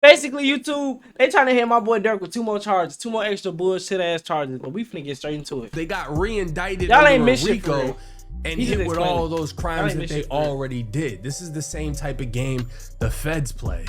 Basically, YouTube, they trying to hit my boy Durk with 2 more charges, 2 more extra bullshit ass charges, but we finna get straight into it. They got re-indicted Y'all ain't under miss shit for RICO real. and He just hit with explained all it. those crimes that they already did. This is the same type of game the feds play.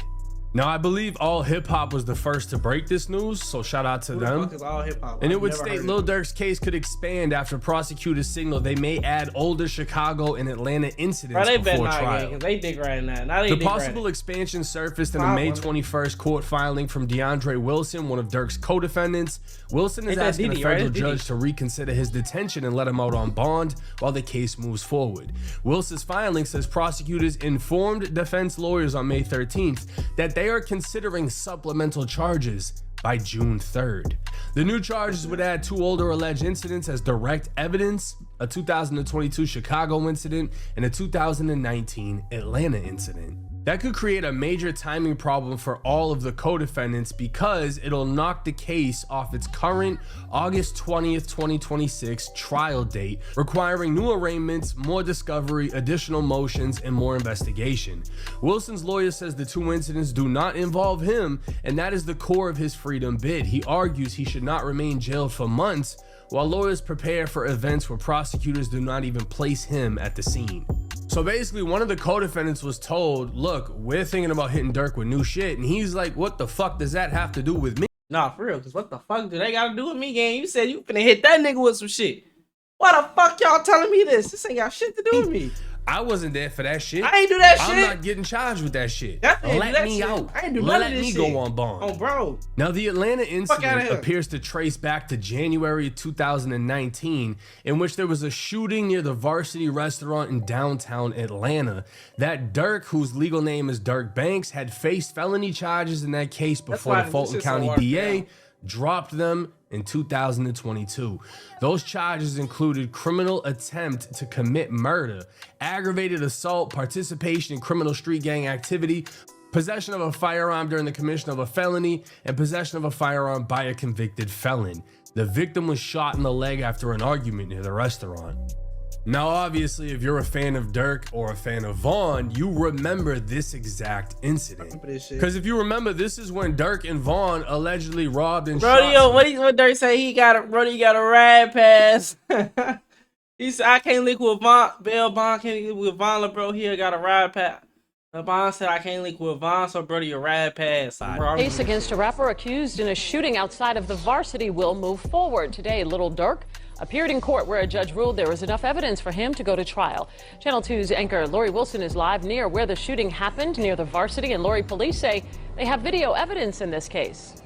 Now, I believe All Hip Hop was the first to break this news, so shout out to Who the them. fuck is All Hip Hop? And it I've would never state heard Lil of it. Durk's case could expand after prosecutors signal they may add older Chicago and Atlanta incidents Bro, they before bet trial. not, cause they dick right now. Now they The dick possible right. expansion surfaced in a May 21st court filing from DeAndre Wilson, one of Durk's co-defendants. Wilson is Ain't that asking a Diddy, right? federal That's Diddy. judge to reconsider his detention and let him out on bond while the case moves forward. Wilson's filing says prosecutors informed defense lawyers on May 13th that they are considering supplemental charges by June 3rd. The new charges would add 2 older alleged incidents as direct evidence, a 2022 Chicago incident and a 2019 Atlanta incident. That could create a major timing problem for all of the co-defendants because it'll knock the case off its current August 20th, 2026 trial date, requiring new arraignments, more discovery, additional motions, and more investigation. Wilson's lawyer says the 2 incidents do not involve him, and that is the core of his freedom bid. He argues he should not remain jailed for months, while lawyers prepare for events where prosecutors do not even place him at the scene. So basically, one of the co-defendants was told, look, we're thinking about hitting Durk with new shit. And he's like, what the fuck does that have to do with me? Nah, for real, cause what the fuck do they gotta do with me, gang? You said you finna hit that nigga with some shit. Why the fuck y'all telling me this? This ain't got shit to do with me. I wasn't there for that shit. I ain't do that shit. I'm not getting charged with that shit. Definitely ain't do Let that me shit. out. I ain't do none Let of this me shit. go on bond. Oh, bro. Now, the Atlanta outta incident here. appears to trace back to January 2019, in which there was a shooting near the Varsity restaurant in downtown Atlanta. That Durk, whose legal name is Durk Banks, had faced felony charges in that case before why the Fulton this shit's so County hard, DA bro. dropped them in 2022. Those charges included criminal attempt to commit murder, aggravated assault, participation in criminal street gang activity, possession of a firearm during the commission of a felony, and possession of a firearm by a convicted felon. The victim was shot in the leg after an argument near the restaurant. Now, obviously, if you're a fan of Durk or a fan of Vaughn, you remember this exact incident. Because if you remember, this is when Durk and Vaughn allegedly robbed and shot. Rodeo, what Durk say? He got a ride pass. He said, I can't link with Vaughn. Bail Bond can't link with Vaughn, bro. He got a ride pass. The Bond said, I can't link with Vaughn, so Brody, a ride pass. Case against a rapper accused in a shooting outside of the Varsity will move forward. Today, Lil Durk appeared in court where a judge ruled there was enough evidence for him to go to trial. Channel 2's anchor Lori Wilson is live near where the shooting happened, near the Varsity, and Lori, police say they have video evidence in this case.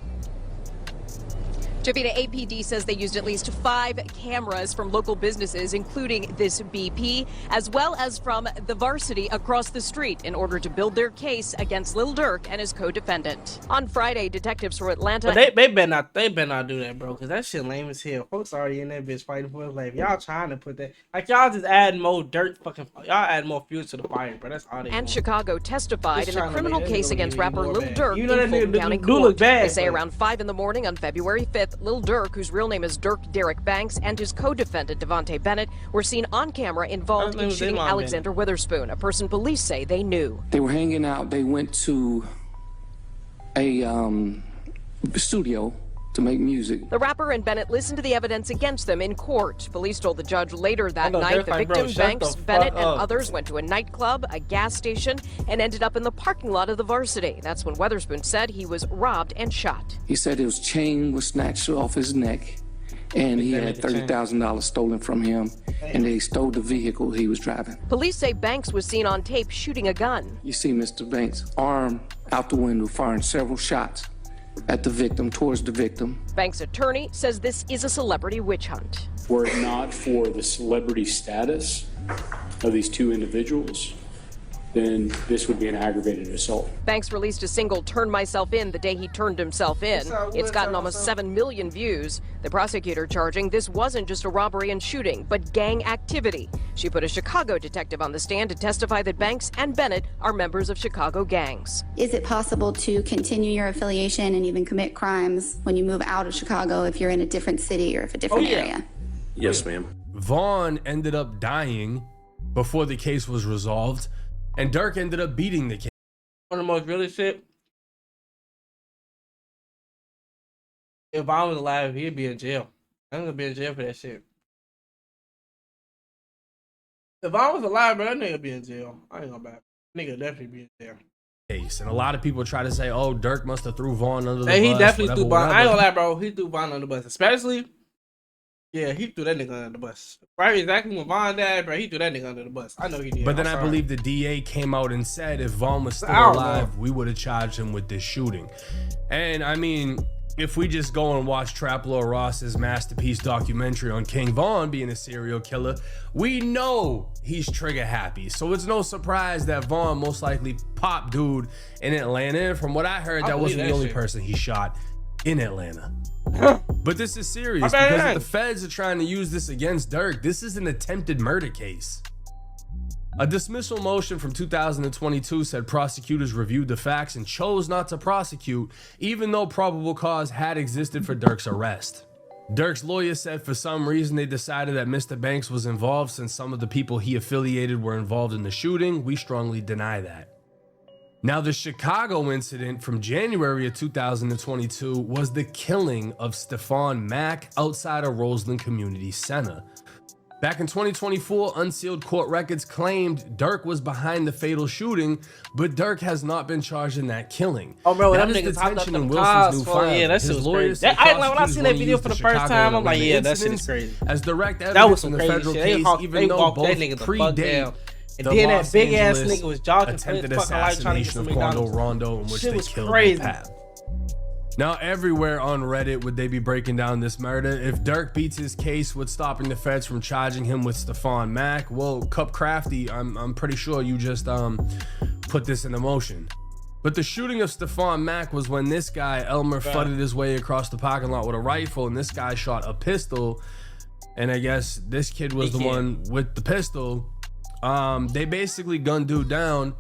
Javita, APD says they used at least 5 cameras from local businesses, including this BP, as well as from the Varsity across the street in order to build their case against Lil Durk and his co-defendant. On Friday, detectives from Atlanta... But they better not do that, bro, because that shit lame as hell. Folks already in that bitch fighting for his life. Y'all trying to put that... Like, y'all just add more dirt fucking... Y'all add more fuel to the fire, bro. That's all they And doing. Chicago testified Just in a trying to criminal make- case against rapper more Lil bad. Durk You know that in Fulton nigga County do look Court. bad, They say bro. around 5 in the morning on February 5th, Lil Durk, whose real name is Durk Derek Banks, and his co-defendant Devontae Bennett were seen on camera involved in shooting Alexander Witherspoon, a person police say they knew. They were hanging out. They went to a studio to make music. The rapper and Bennett listened to the evidence against them in court. Police told the judge later that night the victim, Banks, Bennett, and others went to a nightclub, a gas station, and ended up in the parking lot of the Varsity. That's when Witherspoon said he was robbed and shot. He said his chain was snatched off his neck, and he had $30,000 stolen from him, and they stole the vehicle he was driving. Police say Banks was seen on tape shooting a gun. You see Mr. Banks' arm out the window firing several shots at the victim, towards the victim. Banks' attorney says this is a celebrity witch hunt. Were it not for the celebrity status of these 2 individuals, then this would be an aggravated assault. Banks released a single "Turn Myself In" the day he turned himself in. It's gotten almost 7 million views. The prosecutor charging this wasn't just a robbery and shooting, but gang activity. She put a Chicago detective on the stand to testify that Banks and Bennett are members of Chicago gangs. Is it possible to continue your affiliation and even commit crimes when you move out of Chicago if you're in a different city or if a different area? Yes, ma'am. Vaughn ended up dying before the case was resolved, and Durk ended up beating the case. One of the most realest shit. If I was alive, he'd be in jail. I'm gonna be in jail for that shit. If I was alive, bro, that nigga be in jail. I ain't gonna back. Nigga definitely be in jail. Case. And a lot of people try to say, oh, Durk must have threw Vaughn under the Hey, bus. he definitely threw Vaughn. Whatever. I ain't gonna lie, bro. He threw Vaughn under the bus. Especially, yeah, he threw that nigga under the bus. Right, exactly when Vaughn died, bro. He threw that nigga under the bus. I know he did. But then I believe the DA came out and said if Vaughn was still alive, we would have charged him with this shooting. And I mean, if we just go and watch Trap Lord Ross's masterpiece documentary on King Vaughn being a serial killer, we know he's trigger happy. So it's no surprise that Vaughn most likely popped dude in Atlanta. And from what I heard, that wasn't the only person he shot in Atlanta. But this is serious because if the feds are trying to use this against Durk, this is an attempted murder case. A dismissal motion from 2022 said prosecutors reviewed the facts and chose not to prosecute, even though probable cause had existed for Durk's arrest. Durk's lawyer said for some reason they decided that Mr. Banks was involved since some of the people he affiliated were involved in the shooting. We strongly deny that. Now, the Chicago incident from January of 2022 was the killing of Stephon Mack outside of Roseland Community Center. Back in 2024, unsealed court records claimed Durk was behind the fatal shooting, but Durk has not been charged in that killing. Oh, bro, that them is niggas hopped up in the Wilson's cars new for file. yeah, that shit was crazy. When I seen that video for the first time, I'm like, yeah, that shit is crazy. As direct That evidence was some in the crazy federal shit. case, even though both predate and the then that Los big ass Angeles nigga was jogging attempted fucking life trying to get assassination some of Quando McDonald's. Rondo, in which Shit they was killed crazy. Pap. Now, everywhere on Reddit would they be breaking down this murder. If Durk beats his case with stopping the feds from charging him with Stephon Mack, well, Cup Crafty, I'm pretty sure you just put this into motion. But the shooting of Stephon Mack was when this guy, Elmer, fudded his way across the parking lot with a rifle, and this guy shot a pistol. And I guess this kid was the one with the pistol. They basically gunned dude down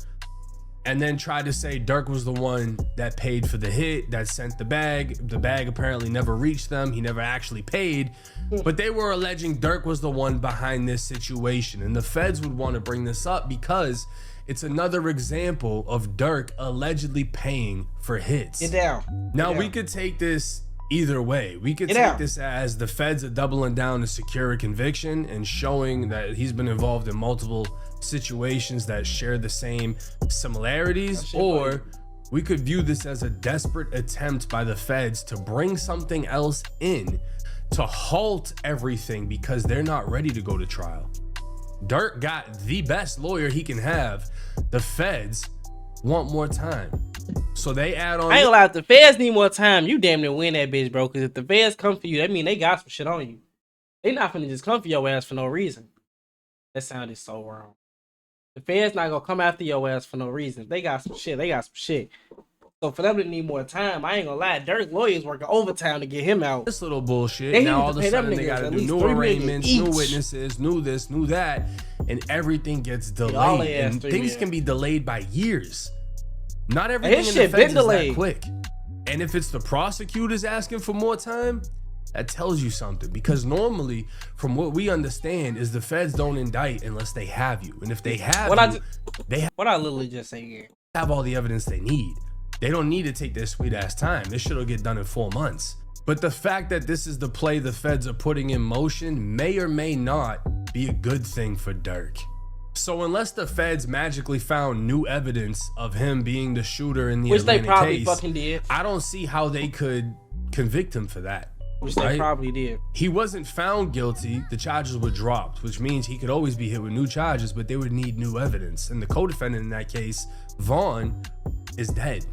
and then tried to say Durk was the one that paid for the hit, that sent the bag. The bag apparently never reached them. He never actually paid. But they were alleging Durk was the one behind this situation. And the feds would want to bring this up because it's another example of Durk allegedly paying for hits. Get down. Now, we could take this either way. We could take this as the feds are doubling down to secure a conviction and showing that he's been involved in multiple situations that share the same similarities, or we could view this as a desperate attempt by the feds to bring something else in to halt everything because they're not ready to go to trial. Durk got the best lawyer he can have. The feds want more time, so they add on. I ain't gonna lie, if the feds need more time, you damn near win that bitch, bro. Because if the feds come for you, that mean they got some shit on you. They not finna just come for your ass for no reason. That sounded so wrong. The feds not gonna come after your ass for no reason. They got some shit. They got some shit. So for them to need more time, I ain't gonna lie. Durk lawyers working overtime to get him out. This little bullshit. Now all of a sudden they gotta do new arraignments, new witnesses, new this, new that, and everything gets delayed. And things can be delayed by years. Not everything in the feds is that quick. And if it's the prosecutors asking for more time, that tells you something, because normally, from what we understand, is the feds don't indict unless they have you, and if they have what I literally just say here, have all the evidence they need. They don't need to take their sweet ass time. This shit'll get done in 4 months. But the fact that this is the play the feds are putting in motion may or may not be a good thing for Durk. So unless the feds magically found new evidence of him being the shooter in the Atlanta they probably case, fucking did, I don't see how they could convict him for that. Which they probably did. He wasn't found guilty. The charges were dropped, which means he could always be hit with new charges, but they would need new evidence. And the co-defendant in that case, Vaughn, is dead.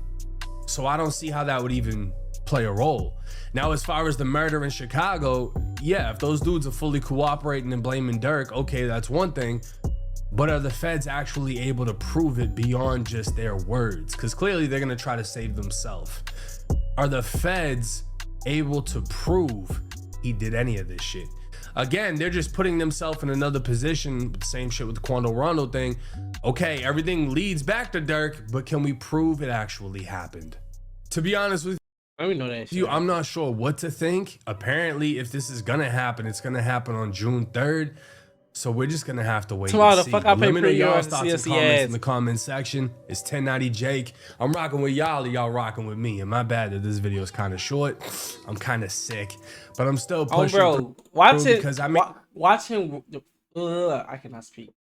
So I don't see how that would even play a role. Now, as far as the murder in Chicago, yeah, if those dudes are fully cooperating and blaming Durk, okay, that's one thing. But are the feds actually able to prove it beyond just their words? Because clearly they're going to try to save themselves. Are the feds able to prove he did any of this shit? Again, they're just putting themselves in another position. Same shit with the Quando Rondo thing. Okay, everything leads back to Durk, but can we prove it actually happened? To be honest with you, I'm not sure what to think. Apparently, if this is gonna happen, it's gonna happen on June 3rd. So we're just gonna have to wait Tomorrow and the see. fuck I But let pay me know for y'all yours, thoughts and CSC comments ads. in the comment section. It's 1090 Jake. I'm rocking with y'all, or y'all rocking with me. And my bad that this video is kind of short. I'm kind of sick, but I'm still pushing bro, through watching because I mean, watching. I cannot speak.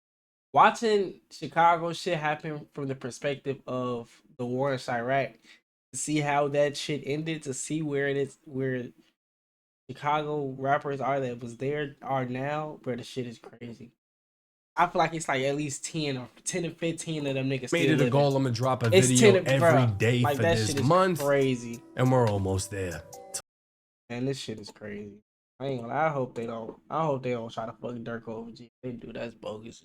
Watching Chicago shit happen from the perspective of the war in Iraq, to see how that shit ended, to see where it is, where Chicago rappers are that was there are now, bro. The shit is crazy. I feel like it's like at least 10 to 15 of them niggas made still it a living. goal. I'm gonna drop a It's video 10, every bruh. day Like for that this shit is month, crazy. and we're almost there. Man, this shit is crazy. I ain't gonna lie. I hope they don't try to fuck Durk over. G. If they do, that's bogus.